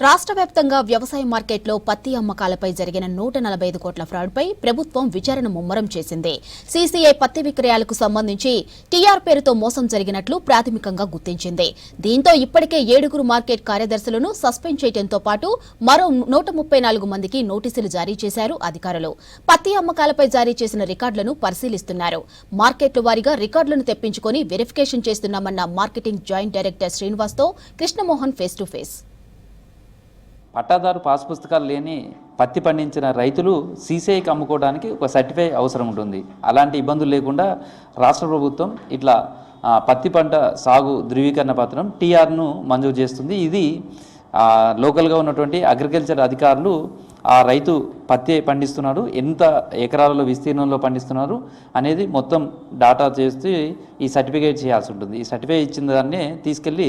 రాష్ట్ర వ్యాప్తంగా వ్యవసాయ మార్కెట్లో పత్తి అమ్మకాలపై జరిగిన 145 కోట్ల ఫ్రాడ్పై ప్రభుత్వం విచారణ ముమ్మరం చేసింది. సీసీఐ పత్తి విక్రయాలకు సంబంధించి టీఆర్ పేరుతో మోసం జరిగినట్లు ప్రాథమికంగా గుర్తించింది. దీంతో ఇప్పటికే 7 మార్కెట్ కార్యదర్శులను సస్పెండ్ చేయడంతో పాటు మరో 134 మందికి నోటీసులు జారీ చేశారు అధికారులు. పత్తి అమ్మకాలపై జారీ చేసిన రికార్డులను పరిశీలిస్తున్నారు. మార్కెట్ల వారీగా రికార్డులను తెప్పించుకొని వెరిఫికేషన్ చేస్తున్నామన్న మార్కెటింగ్ జాయింట్ డైరెక్టర్ శ్రీనివాస్తో కృష్ణమోహన్ ఫేస్ టు ఫేస్. పట్టాదారు పాస్ పుస్తకాలు లేని పత్తి పండించిన రైతులు సీసీఐకి అమ్ముకోవడానికి ఒక సర్టిఫై అవసరం ఉంటుంది. అలాంటి ఇబ్బందులు లేకుండా రాష్ట్ర ప్రభుత్వం ఇట్లా పత్తి పంట సాగు ధృవీకరణ పత్రం టీఆర్ను మంజూరు చేస్తుంది. ఇది లోకల్గా ఉన్నటువంటి అగ్రికల్చర్ అధికారులు ఆ రైతు పత్తి పండిస్తున్నారు, ఎంత ఎకరాలలో విస్తీర్ణంలో పండిస్తున్నారు అనేది మొత్తం డాటా చేస్తూ ఈ సర్టిఫికేట్ చేయాల్సి ఉంటుంది. ఈ సర్టిఫికేట్ ఇచ్చిన దాన్నే తీసుకెళ్ళి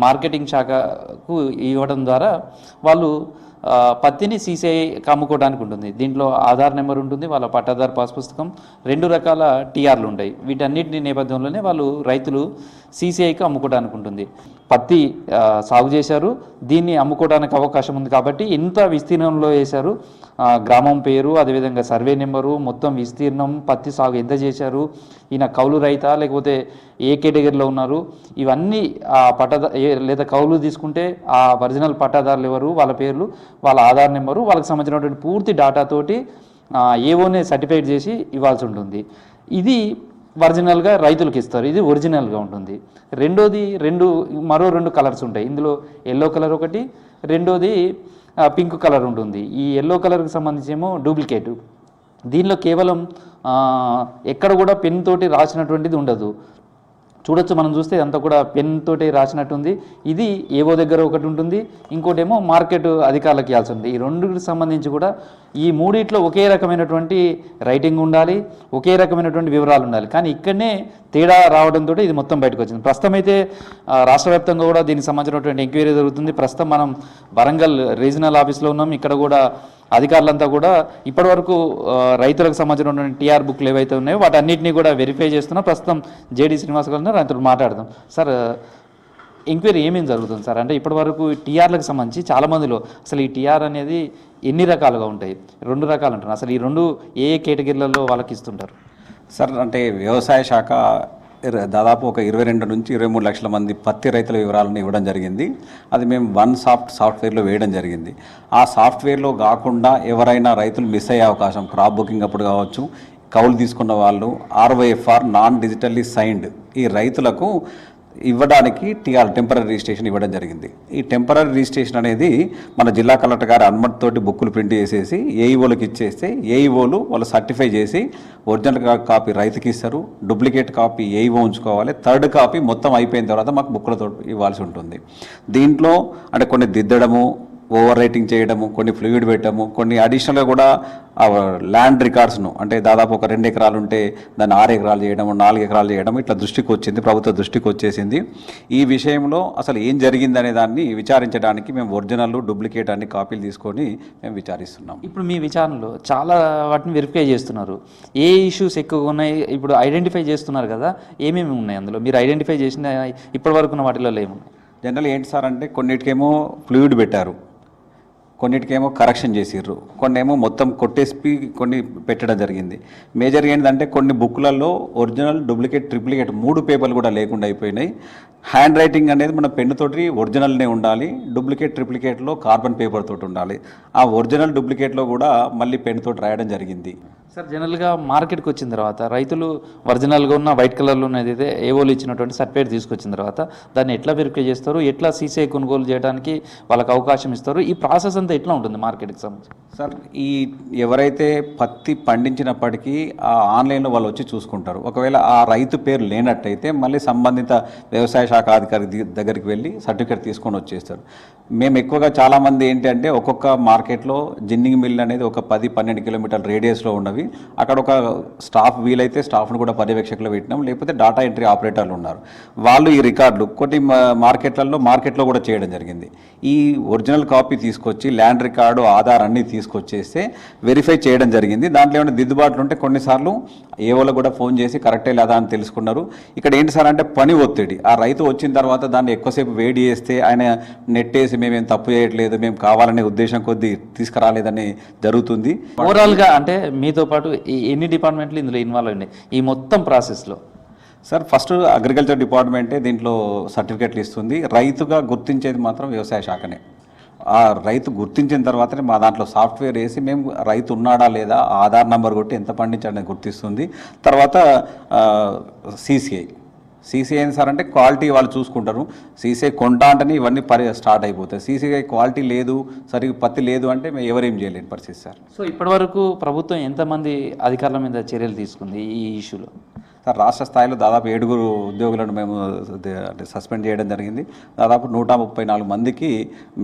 మార్కెటింగ్ శాఖకు ఇవ్వడం ద్వారా వాళ్ళు పత్తిని సీసీఐకి అమ్ముకోవడానికి ఉంటుంది. దీంట్లో ఆధార్ నెంబర్ ఉంటుంది, వాళ్ళ పట్టాదారు పాస్ పుస్తకం, 2 రకాల టీఆర్లు ఉంటాయి. వీటన్నిటి నేపథ్యంలోనే వాళ్ళు రైతులు సీసీఐకి అమ్ముకోవడానికి ఉంటుంది. పత్తి సాగు చేశారు, దీన్ని అమ్ముకోవడానికి అవకాశం ఉంది కాబట్టి ఎంత విస్తీర్ణంలో వేశారు, గ్రామం పేరు, అదేవిధంగా సర్వే నెంబరు, మొత్తం విస్తీర్ణం, పత్తి సాగు ఎంత చేశారు, ఈయన కౌలు రైతా లేకపోతే ఏ కేటగిరీలో ఉన్నారు, ఇవన్నీ లేదా కౌలు తీసుకుంటే ఆ ఒరిజినల్ పట్టాదారులు ఎవరు, వాళ్ళ పేర్లు, వాళ్ళ ఆధార్ నెంబరు, వాళ్ళకి సంబంధించినటువంటి పూర్తి డాటాతోటి ఏవోనే సర్టిఫైడ్ చేసి ఇవ్వాల్సి ఉంటుంది. ఇది ఒరిజినల్గా రైతులకు ఇస్తారు, ఇది ఒరిజినల్గా ఉంటుంది. రెండోది మరో 2 కలర్స్ ఉంటాయి. ఇందులో ఎల్లో కలర్ ఒకటి, రెండోది పింక్ కలర్ ఉంటుంది. ఈ ఎల్లో కలర్కి సంబంధించి ఏమో డూప్లికేటు. దీనిలో కేవలం ఎక్కడ కూడా పెన్ తోటి రాసినటువంటిది ఉండదు. చూడొచ్చు, మనం చూస్తే అంతా కూడా పెన్ తోటి రాసినట్టుంది. ఇది ఏవో దగ్గర ఒకటి ఉంటుంది, ఇంకోటేమో మార్కెట్ అధికారులకు ఇవ్వాల్సి ఉంది. ఈ 2కి సంబంధించి కూడా ఈ 3 ఒకే రకమైనటువంటి రైటింగ్ ఉండాలి, ఒకే రకమైనటువంటి వివరాలు ఉండాలి. కానీ ఇక్కడనే తేడా రావడంతో ఇది మొత్తం బయటకు వచ్చింది. ప్రస్తుతం అయితే రాష్ట్ర వ్యాప్తంగా కూడా దీనికి సంబంధించినటువంటి ఎంక్వైరీ జరుగుతుంది. ప్రస్తుతం మనం వరంగల్ రీజనల్ ఆఫీస్లో ఉన్నాం. ఇక్కడ కూడా అధికారులంతా కూడా ఇప్పటివరకు రైతులకు సంబంధించినటువంటి టీఆర్ బుక్లు ఏవైతే ఉన్నాయో వాటన్నిటిని కూడా వెరిఫై చేస్తున్నాం. ప్రస్తుతం జేడీ శ్రీనివాస్ గారు రైతులు మాట్లాడదాం. సార్, ఎంక్వైరీ ఏమేమి జరుగుతుంది సార్? అంటే ఇప్పటివరకు టీఆర్లకు సంబంధించి చాలామందిలో అసలు ఈ టీఆర్ అనేది ఎన్ని రకాలుగా ఉంటాయి? 2 రకాలు అంటున్నారు. అసలు ఈ 2 ఏ కేటగిరీలలో వాళ్ళకి ఇస్తుంటారు సార్? అంటే వ్యవసాయ శాఖ దాదాపు ఒక 22 నుంచి 23 లక్షల మంది పత్తి రైతుల వివరాలను ఇవ్వడం జరిగింది. అది మేము సాఫ్ట్వేర్లో వేయడం జరిగింది. ఆ సాఫ్ట్వేర్లో కాకుండా ఎవరైనా రైతులు మిస్ అయ్యే అవకాశం, క్రాప్ బుకింగ్ అప్పుడు కావచ్చు, కౌలు తీసుకున్న వాళ్ళు, RYFR నాన్ డిజిటల్లీ సైన్డ్ ఈ రైతులకు ఇవ్వడానికి టీఆర్ టెంపరీ రిజిస్ట్రేషన్ ఇవ్వడం జరిగింది. ఈ టెంపరీ రిజిస్ట్రేషన్ అనేది మన జిల్లా కలెక్టర్ గారి అనుమతితోటి బుక్కులు ప్రింట్ చేసేసి ఏఈఓలకు ఇచ్చేస్తే ఏఈఓలు వాళ్ళు సర్టిఫై చేసి ఒరిజినల్ కాపీ రైతుకి ఇస్తారు, డూప్లికేట్ కాపీ ఏఈఓ ఉంచుకోవాలి, 3rd కాపీ మొత్తం అయిపోయిన తర్వాత మాకు బుక్కులతో ఇవ్వాల్సి ఉంటుంది. దీంట్లో అంటే కొన్ని దిద్దడము, ఓవర్ రైటింగ్ చేయడము, కొన్ని ఫ్లూయిడ్ పెట్టడము, కొన్ని అడిషనల్గా కూడా ల్యాండ్ రికార్డ్స్ను అంటే దాదాపు ఒక 2 ఎకరాలు ఉంటే దాన్ని 6 ఎకరాలు చేయడము, 4 ఎకరాలు చేయడం ఇట్లా దృష్టికి వచ్చింది, ప్రభుత్వ దృష్టికి వచ్చేసింది. ఈ విషయంలో అసలు ఏం జరిగిందనే దాన్ని విచారించడానికి మేము ఒరిజినల్, డూప్లికేట్ అన్ని కాపీలు తీసుకొని మేము విచారిస్తున్నాం. ఇప్పుడు మీ విచారణలో చాలా వాటిని వెరిఫై చేస్తున్నారు. ఏ ఇష్యూస్ ఎక్కువగా ఉన్నాయి ఇప్పుడు ఐడెంటిఫై చేస్తున్నారు కదా, ఏమేమి ఉన్నాయి అందులో? మీరు ఐడెంటిఫై చేసిన ఇప్పటి వరకు ఉన్న వాటిలో ఏమున్నాయి? జనరల్ ఏంటి సార్ అంటే కొన్నిటికేమో ఫ్లూయిడ్ పెట్టారు, కొన్నిటికేమో కరెక్షన్ చేసిర్రు, కొన్నేమో మొత్తం కొట్టేసి కొన్ని పెట్టడం జరిగింది. మేజర్గా ఏంటంటే కొన్ని బుక్లలో ఒరిజినల్, డూప్లికేట్, ట్రిప్లికేట్ 3 పేపర్లు కూడా లేకుండా అయిపోయినాయి. హ్యాండ్ రైటింగ్ అనేది మన పెన్నుతోటి ఒరిజినల్నే ఉండాలి, డూప్లికేట్, ట్రిప్లికేట్లో కార్బన్ పేపర్ తోటి ఉండాలి. ఆ ఒరిజినల్, డూప్లికేట్లో కూడా మళ్ళీ పెన్నుతోటి రాయడం జరిగింది. సార్, జనరల్గా మార్కెట్కి వచ్చిన తర్వాత రైతులు ఒరిజినల్గా ఉన్న వైట్ కలర్లో ఉన్నది అయితే ఏవోలు ఇచ్చినటువంటి సర్టిఫికేట్ తీసుకొచ్చిన తర్వాత దాన్ని ఎట్లా వెరిఫై చేస్తారు, ఎట్లా సీసీఐ కొనుగోలు చేయడానికి వాళ్ళకి అవకాశం ఇస్తారు, ఈ ప్రాసెస్ అంతా ఎట్లా ఉంటుంది మార్కెట్కి సంబంధించి? సార్, ఈ ఎవరైతే పత్తి పండించినప్పటికీ ఆ ఆన్లైన్లో వాళ్ళు వచ్చి చూసుకుంటారు. ఒకవేళ ఆ రైతు పేరు లేనట్టయితే మళ్ళీ సంబంధిత వ్యవసాయ శాఖ అధికారి దగ్గరికి వెళ్ళి సర్టిఫికేట్ తీసుకొని వచ్చేస్తారు. మేము ఎక్కువగా చాలామంది ఏంటంటే ఒక్కొక్క మార్కెట్లో జిన్నింగ్ మిల్ అనేది ఒక 10-12 కిలోమీటర్ల రేడియస్లో ఉన్నవి. అక్కడ ఒక స్టాఫ్ వీలైతే స్టాఫ్ను కూడా పర్యవేక్షకులు పెట్టినాం, లేకపోతే డాటా ఎంట్రీ ఆపరేటర్లు ఉన్నారు. వాళ్ళు ఈ రికార్డులు కొన్ని మార్కెట్లో కూడా చేయడం జరిగింది. ఈ ఒరిజినల్ కాపీ తీసుకొచ్చి ల్యాండ్ రికార్డు ఆధార్ అన్నీ తీసుకొచ్చేస్తే వెరిఫై చేయడం జరిగింది. దాంట్లో ఏమైనా దిద్దుబాట్లు ఉంటే కొన్నిసార్లు ఏవోలో కూడా ఫోన్ చేసి కరెక్టే లేదా అని తెలుసుకున్నారు. ఇక్కడ ఏంటి సార్ అంటే పని ఒత్తిడి, ఆ రైతు వచ్చిన తర్వాత దాన్ని ఎక్కువసేపు వేడి చేస్తే ఆయన నెట్టేసి మేమేం తప్పు చేయట్లేదు, మేము కావాలనే ఉద్దేశం కొద్దీ తీసుకురాలేదని జరుగుతుంది. ఓవరాల్గా అంటే మీతో పాటు ఎన్ని డిపార్ట్మెంట్లు ఇందులో ఇన్వాల్వ్ అయినాయి ఈ మొత్తం ప్రాసెస్లో? సార్ ఫస్ట్ అగ్రికల్చర్ డిపార్ట్మెంటే దీంట్లో సర్టిఫికెట్లు ఇస్తుంది. రైతుగా గుర్తించేది మాత్రం వ్యవసాయ శాఖనే. ఆ రైతు గుర్తించిన తర్వాతనే మా దాంట్లో సాఫ్ట్వేర్ వేసి మేము రైతు ఉన్నాడా లేదా ఆధార్ నెంబర్ కొట్టి ఎంత పండించాడని గుర్తిస్తుంది. తర్వాత సీసీఐ ఏంటి సార్ అంటే క్వాలిటీ వాళ్ళు చూసుకుంటారు. సీసీఐ కొంటా అంటేనే ఇవన్నీ స్టార్ట్ అయిపోతాయి. సీసీఐ క్వాలిటీ లేదు, సరిగ్గా పత్తి లేదు అంటే మేము ఎవరేం చేయలేని పరిస్థితి సార్. సో ఇప్పటివరకు ప్రభుత్వం ఎంతమంది అధికారుల మీద చర్యలు తీసుకుంది ఈ ఇష్యూలో? సార్ రాష్ట్ర స్థాయిలో దాదాపు 7 ఉద్యోగులను మేము అంటే సస్పెండ్ చేయడం జరిగింది. దాదాపు 134 మందికి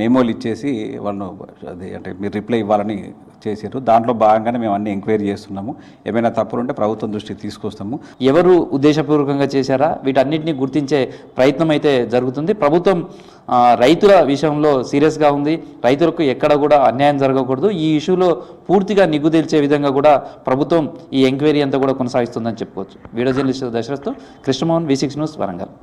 మెమోలు ఇచ్చేసి వాళ్ళు అది అంటే మీరు రిప్లై ఇవ్వాలని చేశారు. దాంట్లో భాగంగానే మేము అన్ని ఎంక్వైరీ చేస్తున్నాము. ఏమైనా తప్పులు ఉంటే ప్రభుత్వం దృష్టికి తీసుకొస్తాము. ఎవరు ఉద్దేశపూర్వకంగా చేశారా వీటన్నిటిని గుర్తించే ప్రయత్నం అయితే జరుగుతుంది. ప్రభుత్వం రైతుల విషయంలో సీరియస్గా ఉంది. రైతులకు ఎక్కడ కూడా అన్యాయం జరగకూడదు. ఈ ఇష్యూలో పూర్తిగా నిగ్గు తేల్చే విధంగా కూడా ప్రభుత్వం ఈ ఎంక్వైరీ అంతా కూడా కొనసాగిస్తుందని చెప్పుకోవచ్చు. వీడియో జర్నలిస్ట్ దశరథ్తో కృష్ణమోహన్, V6 న్యూస్, వరంగల్.